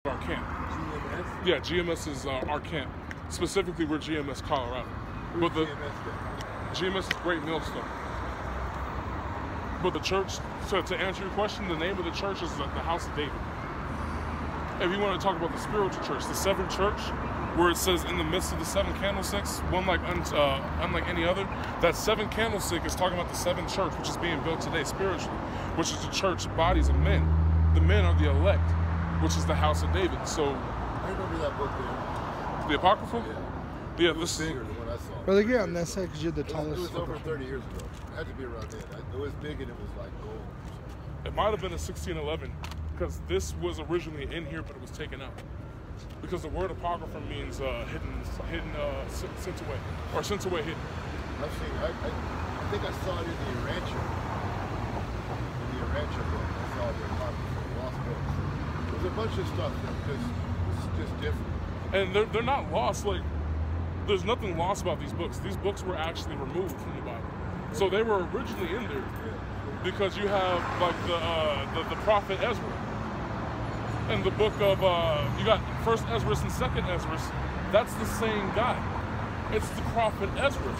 our camp. GMS? Yeah, GMS is our camp. Specifically, we're GMS Colorado. Where's But the GMS GMS is Great Millstone. But the church, so to answer your question, the name of the church is the House of David. If you want to talk about the spiritual church, the seventh church, where it says in the midst of the seven candlesticks, one unlike any other, that seven candlestick is talking about the seventh church, which is being built today spiritually, which is the church bodies of men. The men are the elect, which is the House of David. So, I remember that book there. the Apocryphal? Yeah. Yeah, It was bigger than what I saw. Brother, get on that side because you're the It tallest. was over 30 years ago. It had to be around then. It was big and it was like gold. It might have been a 1611, because this was originally in here, but it was taken out. Because the word apocrypha means sent away, or sent away hidden. I've seen. I think I saw it in the Rancher. In the Rancher book, I saw the apocrypha, lost books. There's a bunch of stuff that it's just different. And they're not lost. Like, there's nothing lost about these books. These books were actually removed from the Bible, so they were originally in there. Because you have like the prophet Ezra, and the book of you got first Ezra and second Ezra. That's the same guy. It's the prophet Ezra.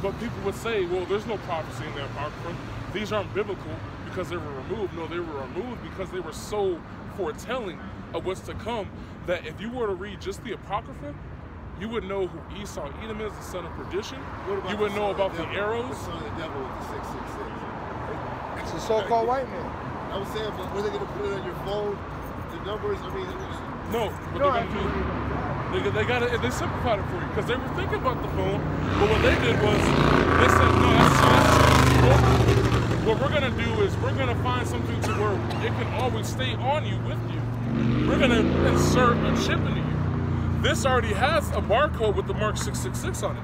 But people would say, well, there's no prophecy in the Apocrypha. These aren't biblical because they were removed. No, they were removed because they were so foretelling of what's to come that if you were to read just the Apocrypha, you would know who Esau Edom is, the son of perdition. You would know about the arrows. The son of the devil with the 666. It's a so-called white man. I was saying, but were they going to put it on your phone? The numbers, I mean, No, what they're going to do, they simplified it for you because they were thinking about the phone, but what they did was they said, no, that's what we're going to do is we're going to find something to where it can always stay on you with you. We're going to insert a chip into you. This already has a barcode with the mark 666 on it.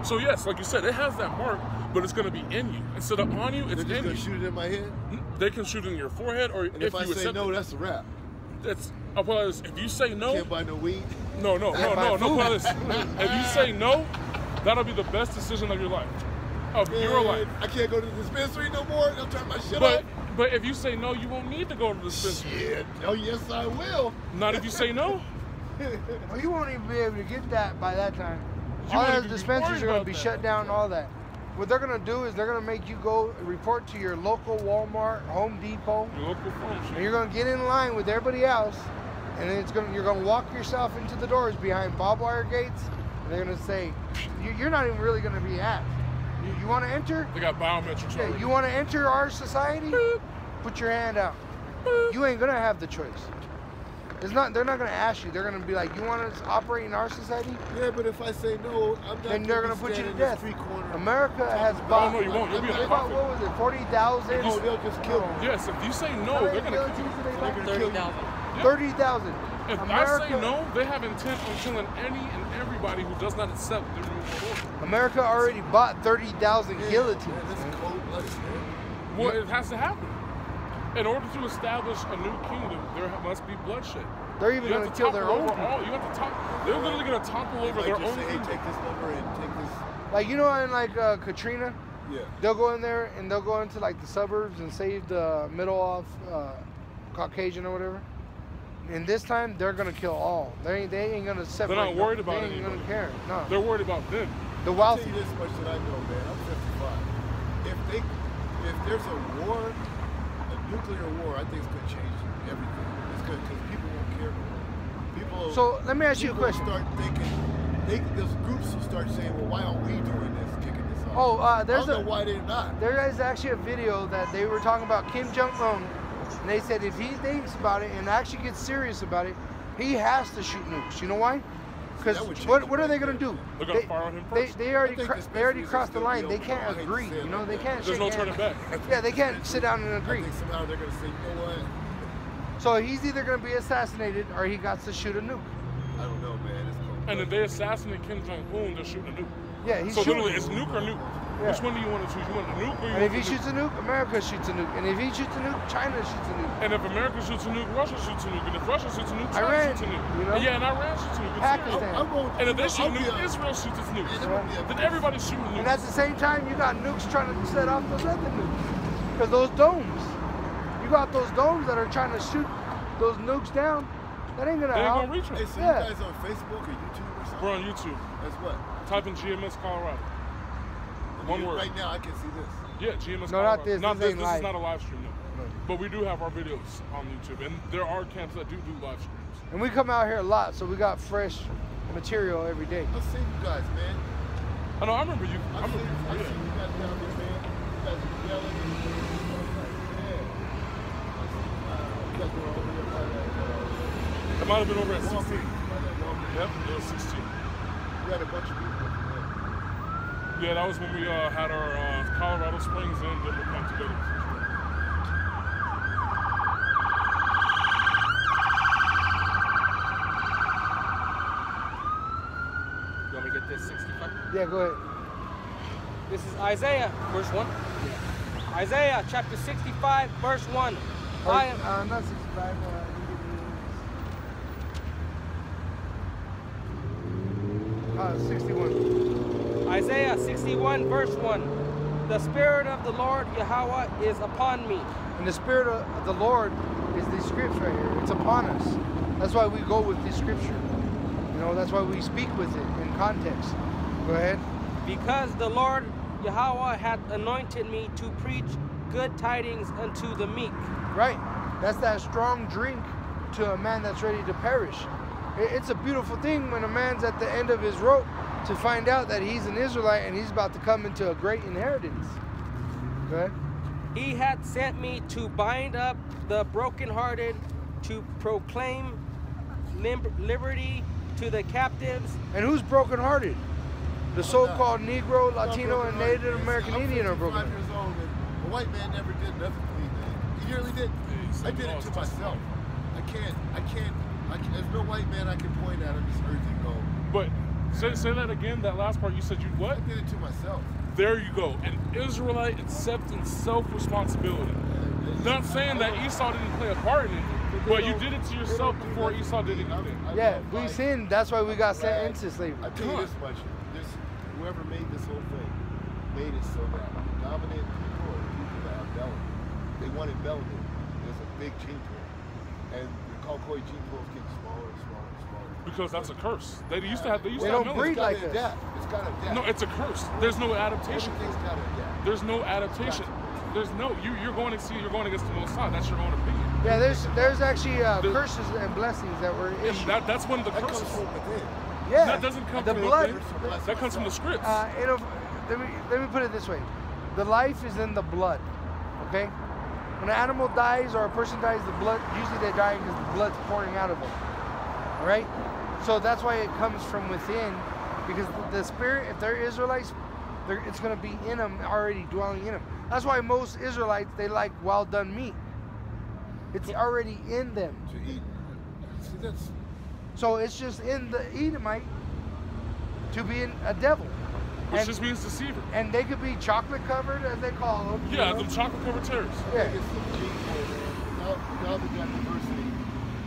So yes, like you said, it has that mark, but it's going to be in you. Instead of on you, it's in you. They're just going to shoot it in my head? They can shoot it in your forehead, or and if I say no, that's a wrap. That's, well, if you say no... Can't buy no weed? No. If you say no, that'll be the best decision of your life. Of your life. I can't go to the dispensary no more? They'll turn my shit off? But if you say no, you won't need to go to the dispensary. Shit. Oh, yes, I will. Not if you say no. Well, you won't even be able to get that by that time. All those dispensaries are going to be shut down and all that. What they're going to do is they're going to make you go report to your local Walmart, Home Depot. Your local pharmacy. And you're going to get in line with everybody else. And then you're going to walk yourself into the doors behind barbed wire gates. And they're going to say, you're not even really going to be asked. You want to enter? They got biometrics already. Yeah, you want to enter our society? Boop. Put your hand out. Boop. You ain't going to have the choice. They're not going to ask you. They're going to be like, you want to operate in our society? Yeah, but if I say no, I'm not. Then they're going to put you to death. Corner. America has bought. No, you won't. You'll be in what was it? 40,000. Oh, they'll just kill you. Yes, if you say no, they're going to kill you. 30,000. 30,000. If I say no, they have intent on killing any and everybody who does not accept the new order. America already bought 30,000 guillotines. Man, that's cold-blooded, man. Well, it has to happen. In order to establish a new kingdom, there must be bloodshed. They're even going to kill their own people. You have to top. They're literally going to topple over their own. Say, hey, take this number and take this. Like, you know, in like Katrina, yeah, they'll go in there and they'll go into like the suburbs and save the middle off Caucasian or whatever. And this time they're going to kill all. They ain't going to separate. They're not worried about it. They ain't going to care. No. They're worried about them. The wealthy. I'll tell you this much that I know, man. I'm 55. If there's a war, a nuclear war, I think it's going to change everything. It's good because people won't care anymore. People. So let me ask you a question. Start thinking. Those groups will start saying, "Well, why aren't we doing this, kicking this off?" Oh, I don't know why they're not. There is actually a video that they were talking about Kim Jong-un, and they said if he thinks about it and actually gets serious about it, he has to shoot nukes. You know why? Because what are they going to do? They're going to fire on him first. They already crossed the line. They can't agree. You know, they can't. There's no turning back. Yeah, they can't sit down and agree. I think somehow they're going to say, you know what? So he's either going to be assassinated or he got to shoot a nuke. I don't know, man. It's cold. And if they assassinate Kim Jong-un, they're shooting a nuke. Yeah, he's so shooting. literally, it's nuke or nuke. Yeah. Which one do you want to choose? You want a nuke or you and want if he shoots a nuke, America shoots a nuke. And if he shoots a nuke, China shoots a nuke. And if America shoots a nuke, Russia shoots a nuke. And if Russia shoots a nuke, China Iran shoots a nuke. You know? And yeah, and Iran shoots a nuke. Pakistan. And if they shoot a nuke, Israel shoots its nuke. Then everybody's shooting nukes. And at the same time, you got nukes trying to set off those other nukes. Because those domes. You got those domes that are trying to shoot those nukes down, that ain't gonna They ain't help. gonna reach them. Hey, so Yeah. you guys on Facebook or YouTube or something? We're on YouTube. That's what? Type in GMS Colorado. One word. Right now, I can see this. Yeah, GMS No, Colorado. not this. Not This this. ain't This live. is not a live stream, no. But we do have our videos on YouTube, and there are camps that do live streams. And we come out here a lot, so we got fresh material every day. I've seen you guys, man. I know. I remember you. I I've remember. seen Yeah. you guys down there, man. You guys are yelling and yeah. You guys were over there by that. It might have been over at Walmart. 16. By that Walmart. Yep, it was 16. We had a bunch of people over there. Yeah, that was when we had our Colorado Springs and Denver camp together. You want me to get this 65? Yeah, go ahead. This is Isaiah, verse 1. Isaiah chapter 65, verse 1. I am. Not 65. You give me 61. Isaiah 61, verse 1. The Spirit of the Lord Yahweh is upon me. And the Spirit of the Lord is these scripts right here. It's upon us. That's why we go with this scripture. You know, that's why we speak with it in context. Go ahead. Because the Lord Yahweh hath anointed me to preach good tidings unto the meek. Right. That's that strong drink to a man that's ready to perish. It's a beautiful thing when a man's at the end of his rope to find out that he's an Israelite and he's about to come into a great inheritance. Go ahead. He hath sent me to bind up the brokenhearted, to proclaim liberty to the captives. And who's brokenhearted? The so-called Negro, Latino, and Native American Indian are broken. 5 years old, and a white man never did nothing for me, man. He really did. I did it to myself. I can't. There's no white man I can point at on this earth and go. But say that again. That last part you said you what? I did it to myself. There you go. An Israelite accepting self-responsibility. Not saying that Esau didn't play a part in it, but you did it to yourself before Esau did anything. Yeah, we sinned. That's why we got sent into slavery. I tell you this much: whoever made this whole thing made it so that dominant people are people that have melanin. They wanted melanin. There's a big gene pool, and the Caucasian gene pool is getting smaller and smaller and smaller. Because that's a curse. They used to have. They used They to have don't millions. breed like us. It's got to adapt. No, it's a curse. There's no adaptation. Everything's got to adapt. There's no adaptation. There's no. You're going to see. You're going against the Most High. That's your own opinion. Yeah, there's actually curses and blessings that were And issued. that's one of the That comes curses. from within. Yeah, That doesn't come the from blood. within. That comes from the scripts. Let me put it this way: the life is in the blood. Okay, when an animal dies or a person dies, the blood usually they're dying because the blood's pouring out of them. All right, so that's why it comes from within, because the spirit, if they're Israelites, it's going to be in them, already dwelling in them. That's why most Israelites, they like well done meat. It's already in them. To eat. See, that's So it's just in the Edomite to be a devil. Which And- just means deceiver. And they could be chocolate covered, as they call them. you Yeah, know? them chocolate covered terrorists. Yeah. it's the gene pool, man. Without the diversity,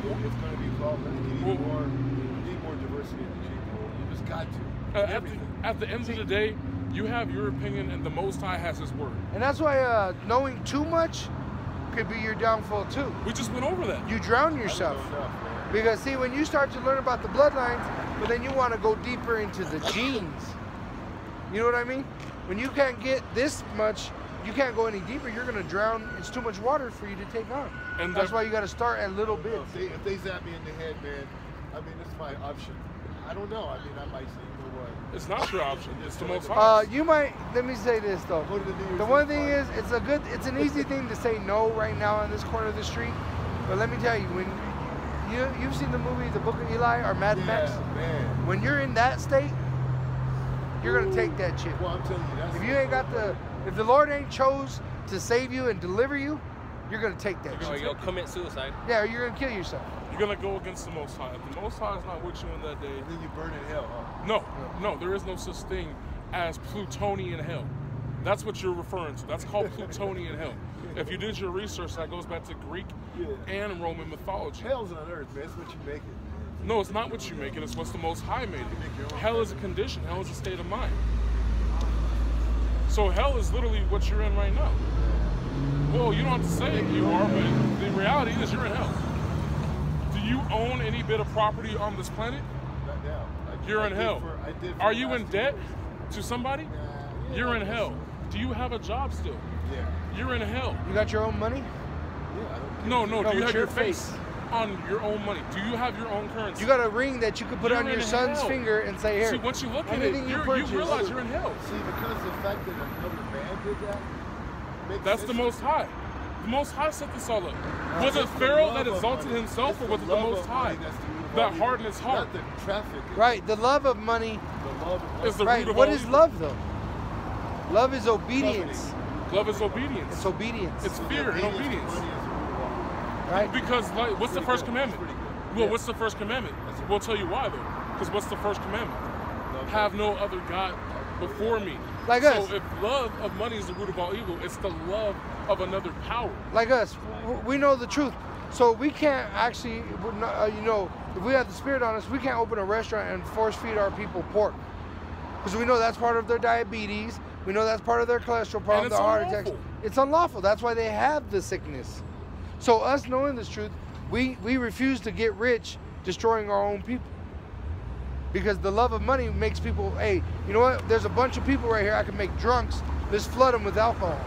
it's going to be a problem. You need more diversity in the gene pool. You just got to. At the end of the day, you have your opinion, and the Most High has His word. And that's why knowing too much could be your downfall too. We just went over that. You drown yourself. Because see, when you start to learn about the bloodlines, but then you want to go deeper into the genes. You know what I mean? When you can't get this much, you can't go any deeper. You're gonna drown. It's too much water for you to take on. And That's why you got to start at little bits. If they zap me in the head, man, I mean, it's my option. I don't know. I mean, I might say, you know what? It's not your option. It's the Most High. You might. Let me say this though. Go to the New Year's The one Eve thing party. is, it's an easy thing to say no right now on this corner of the street. But let me tell you, when you've seen the movie The Book of Eli or Mad Max, man. when you're in that state, you're gonna take that shit. Well, I'm telling you, that's If you ain't got if the Lord ain't chose to save you and deliver you, you're gonna take that Or shit. you'll commit suicide. Yeah, or you're gonna kill yourself. You're going to go against the Most High. If the Most High is not with you in that day, then you burn in hell, huh? no, there is no such thing as plutonian hell. That's what you're referring to. That's called plutonian hell. If you did your research, that goes back to Greek and Roman mythology. Hell's on earth, man. It's what you make it, man. No, it's not what you make it. It's what's the Most High made it. Hell is a condition. Hell is a state of mind. So hell is literally what you're in right now. Well, you don't have to say you are, but the reality is you're in hell. you own any bit of property on this planet? Not now. You're in hell. Are you in debt to somebody? Yeah, You're in hell. Do you have a job still? Yeah. You're in hell. You got your own money? Yeah, I don't No, No, do you with have your your face on your own money? Do you have your own currency? You got a ring that you could put You're on your in son's hell. finger and say, here. See, once you look at it, anything you you purchase. realize you're in hell. See, because of the fact that another man did that, makes That's sense. the Most High. The Most High set this all up. Was It's it the Pharaoh love that of exalted money. himself, It's or was it the love Most of High money that's the root of that all evil. hardened his heart? Not the traffic. Right, the love of money. The love of Is the Right, root of what all is evil. love though? Love is obedience. Love is obedience. It's obedience. It's fear and obedience. Money is the root of all. Right? Because like, what's the first commandment? Pretty good. Well, Yeah. what's the first commandment? That's- We'll tell you why though. Because what's the first commandment? Love Have no other God before me. Like so us. if love of money is the root of all evil, it's the love of another power. Like us, we know the truth. So we can't actually, we're not, you know, if we have the Spirit on us, we can't open a restaurant and force feed our people pork. Because we know that's part of their diabetes. We know that's part of their cholesterol problem, it's their heart attacks. unlawful. It's unlawful. That's why they have the sickness. So us knowing this truth, we refuse to get rich destroying our own people. Because the love of money makes people, hey, you know what? There's a bunch of people right here I can make drunks. Let's flood them with alcohol.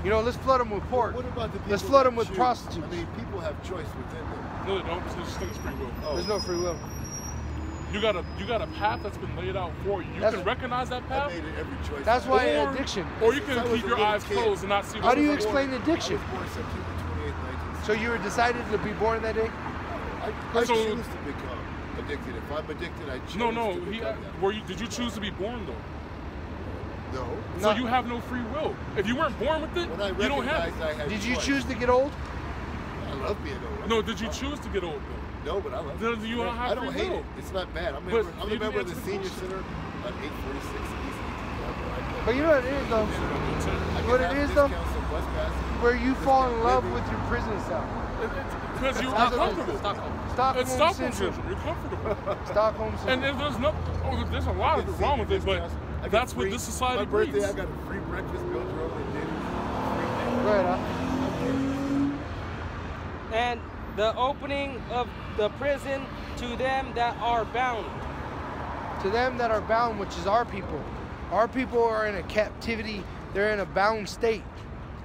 You know, let's flood them with pork. What about the people Let's flood that them with choose? prostitutes. I mean, people have choice within them. No, they don't. It's just free will. Oh. There's no free will. You got a path that's been laid out for you. You That's- can recognize that I path, made it every choice. That's why or, addiction. or you Since I can was keep a your little eyes kid. closed and not see. How what's do you going on. explain addiction? I was born September 28, 1960. So you were decided to be born that day? I So- choose to become addicted. If I'm addicted, I choose No, to become that. Did you choose to be born though? No. So No. you have no free will. If you weren't born with it, When I you don't have recognized it. I had Did you choice. choose to get old? I love being old. No, did you choose to get old though? No, but I love Then it. you don't have I don't free hate will. it. It's not bad. I'm But a you member of didn't the answer the senior question. center on 846 East 18th. But you know what it is though? What it is, though? Where you fall in love with your prison cell. Because you're That's what it is. comfortable. Stockholm It's Stockholm syndrome. syndrome. You're comfortable. Stockholm And syndrome. there's no, there's a lot of wrong with it, but that's what this society My birthday, breeds. I got a free breakfast, built your own dinner. Go ahead, huh? And the opening of the prison to them that are bound. To them that are bound, which is our people. Our people are in a captivity. They're in a bound state.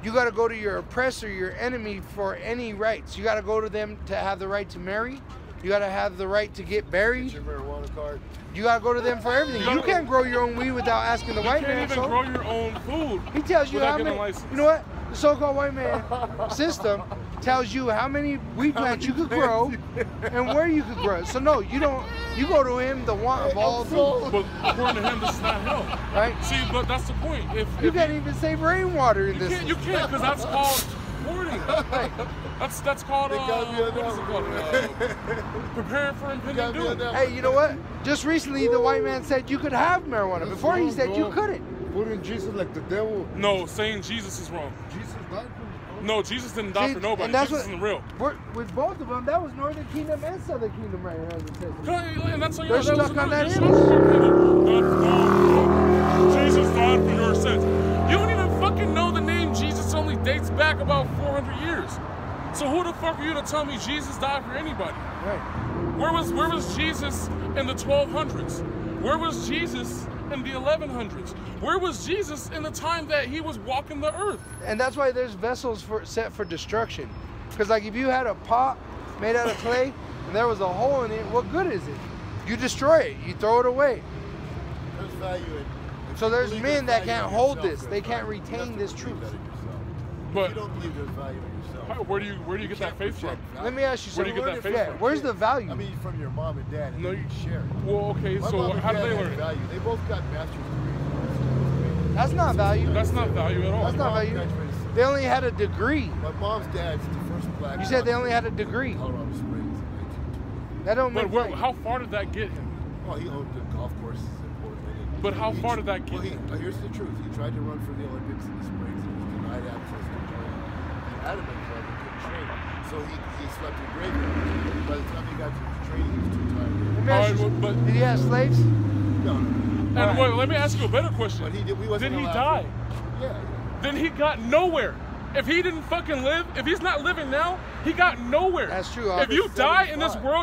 You got to go to your oppressor, your enemy, for any rights. You got to go to them to have the right to marry. You got to have the right to get buried. Get your marijuana card. You got to go to them for everything. You can't grow your own weed without asking the You white can't man. even So grow your own food. he tells you without how getting many. a license. You know what? The so-called white man system tells you how many weed plants you could grow and where you could grow it. So no, you don't. You go to him, the want of all things, But according to him, this is not hell. right? See, but that's the point. You can't even save rainwater in this. you can't, because that's called hoarding. That's called They got me on what is it called? Preparing for impending Got me on doom. that. Hey, you know what? Just recently, the white man said you could have marijuana. Before he said you couldn't. Putting Jesus like the devil. No, saying Jesus is wrong. Jesus died for me. No, Jesus didn't die See, for nobody. and that's Jesus what- isn't real. With both of them, that was Northern Kingdom and Southern Kingdom right here, as it says. And that's how you They're know that was stuck on that another- Jesus died for your sins. You don't even fucking know the name Jesus only dates back about 400 years. So who the fuck are you to tell me Jesus died for anybody? Right. Where was Jesus in the 1200s? Where was Jesus in the 1100s? Where was Jesus in the time that he was walking the earth? And that's why there's vessels set for destruction. Because like if you had a pot made out of clay and there was a hole in it, what good is it? You destroy it. You throw it away. There's value in. if So you there's believe men that value can't in hold yourself, this. there's They can't value. You retain have to this believe truth. that in yourself. If But you don't believe there's value in yourself. where do you get that can't faith from? project value. Let me ask you Where do something. you get that faith Yeah, from? where's the value? I mean, from your mom and dad, and No, you you- share it. Well, okay, My so mom and how did dad they had learn it? value. They both got master's degrees. That's not value. That's not value at all. That's not Mom value. graduated- They only had a degree. My mom's dad's the first black. You said they only had a doctor degree. in Colorado Springs in 1920. That don't But make value. how far did that get him? Well, he owned the golf courses in Portland. and But how he- far did that get well, him? here's the truth. He tried to run for the Olympics in the Springs and was denied access to join the Adamant Club and couldn't train. So he slept in graveyard. By the time he got to the training, he was too tired. Let me All ask right, you, but did he have slaves? No. and wait, let me ask you a better question. But we wasn't Did he allowed die? to- Yeah. Then he got nowhere. if he didn't fucking live, if he's not living now, he got nowhere. That's true. If you die in this world,